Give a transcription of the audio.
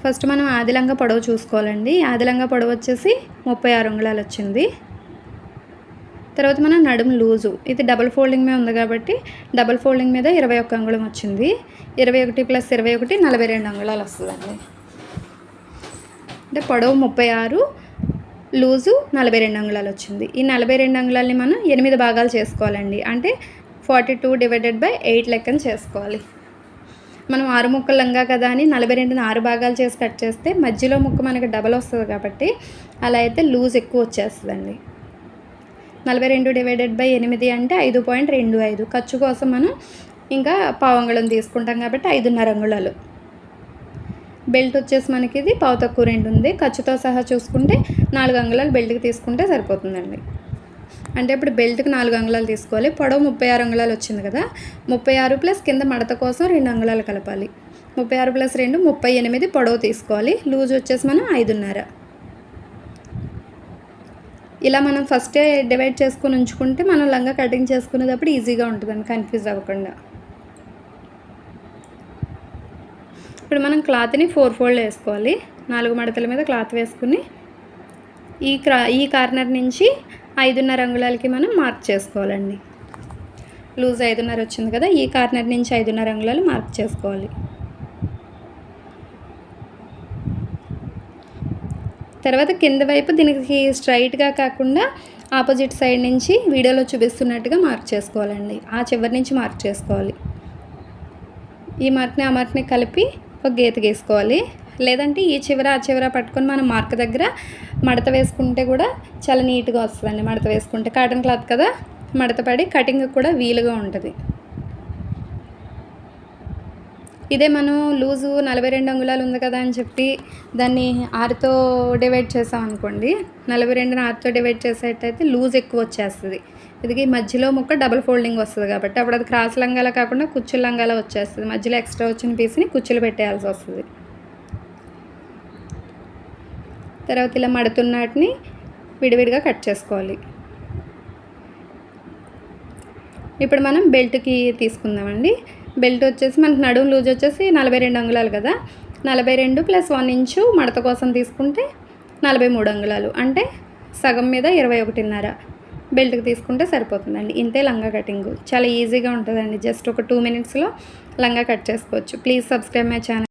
First మనం ఆదిలంగా పొడవు చూసుకోవాలండి. ఆదిలంగా పొడవు వచ్చేసి 36 అంగుళాలు వచ్చింది. తర్వాత మనం నడుము లూజు, ఇది డబుల్ ఫోల్డింగ్ మీద ఉంది కాబట్టి డబుల్ ఫోల్డింగ్ మీద 21 అంగుళం వచ్చింది. 21 + 21 42 అంగుళాలు వస్తుందండి. అంటే పొడవు 36, లూజు 42 అంగుళాలు వచ్చింది. ఈ 42 అంగుళాలని మనం 8 భాగాలు చేసుకోవాలండి. అంటే 42/8 లెక్కన చేసుకోవాలి. మనం 6 ముక్కలు లంగా కదా అని 42ని 6 భాగాలు చేసి కట్ చేస్తే మధ్యలో ముక్క మనకి డబల్ వస్తుంది కాబట్టి అలా అయితే లూజ్ ఎక్కువ వచ్చేస్తుందండి. 42/8 అంటే 5.25. ఖర్చు కోసం మనం ఇంకా పావు అంగుళం తీసుకుంటాం కాబట్టి 5.5 అంగుళాలు. బెల్ట్ వచ్చేసి మనకి ఇది పావు తక్కువ 2 ఉంది. ఖర్చుతో సహా చూసుకుంటే 4 అంగుళాలు బెల్ట్కి తీసుకుంటే సరిపోతుందండి. అంటే ఇప్పుడు బెల్ట్కి 4 అంగుళాలు తీసుకోవాలి. పొడవు 36 అంగుళాలు వచ్చింది కదా, 36 ప్లస్ కింద మడత కోసం 2 అంగుళాలు కలపాలి. 36 + 2 38 పొడవు తీసుకోవాలి. లూజ్ వచ్చేసి మనం 5.5. ఇలా మనం ఫస్టే డివైడ్ చేసుకుని ఉంచుకుంటే మనం లంగా కటింగ్ చేసుకునేటప్పుడు ఈజీగా ఉంటుందండి, కన్ఫ్యూజ్ అవ్వకుండా. ఇప్పుడు మనం క్లాత్ని 4 ఫోల్డ్ వేసుకోవాలి. 4 మడతల మీద క్లాత్ వేసుకుని ఈ కార్నర్ నుంచి 5.5 అంగుళాలకి మనం మార్క్ చేసుకోవాలండి. లూజ్ 5.5 వచ్చింది కదా, ఈ కార్నర్ నుంచి 5.5 అంగుళాలు మార్క్ చేసుకోవాలి. తర్వాత కింద వైపు దీనికి స్ట్రైట్గా కాకుండా ఆపోజిట్ సైడ్ నుంచి వీడియోలో చూపిస్తున్నట్టుగా మార్క్ చేసుకోవాలండి. ఆ చివరి నుంచి మార్క్ చేసుకోవాలి. ఈ మార్క్ని ఆ మార్క్ని కలిపి ఒక గీత గీసుకోవాలి. లేదంటే ఈ చివర ఆ చివర పట్టుకొని మనం మార్క్ దగ్గర మడత వేసుకుంటే కూడా చాలా నీట్గా వస్తుందండి. మడత వేసుకుంటే కాటన్ క్లాత్ కదా, మడత పడి కటింగ్ కూడా వీలుగా ఉంటుంది. ఇదే మనం లూజు 42 అంగుళాలు ఉంది కదా అని చెప్పి దాన్ని 6తో డివైడ్ చేసాం అనుకోండి, 42ని 6తో డివైడ్ చేసేటైతే లూజ్ ఎక్కువ వచ్చేస్తుంది. ఇది మధ్యలో ముక్క డబుల్ ఫోల్డింగ్ వస్తుంది కాబట్టి అప్పుడు అది క్రాస్ లంగాలా కాకుండా కుచ్చుల లంగాలా వచ్చేస్తుంది. మధ్యలో ఎక్స్ట్రా వచ్చిన పీస్ని కుచ్చులు పెట్టేయాల్సి వస్తుంది. తర్వాత ఇలా మడుతున్నటిని విడివిడిగా కట్ చేసుకోవాలి. ఇప్పుడు మనం బెల్ట్కి తీసుకుందామండి. బెల్ట్ వచ్చేసి మనకు నడుము లూజ్ వచ్చేసి 42 అంగుళాలు కదా, 42 + 1 ఇంచు మడత కోసం తీసుకుంటే 43 అంగుళాలు. అంటే సగం మీద 21.5 బెల్ట్కి తీసుకుంటే సరిపోతుందండి. ఇంతే లంగా కటింగ్. చాలా ఈజీగా ఉంటుందండి. జస్ట్ ఒక 2 మినిట్స్లో లంగా కట్ చేసుకోవచ్చు. Please subscribe my channel.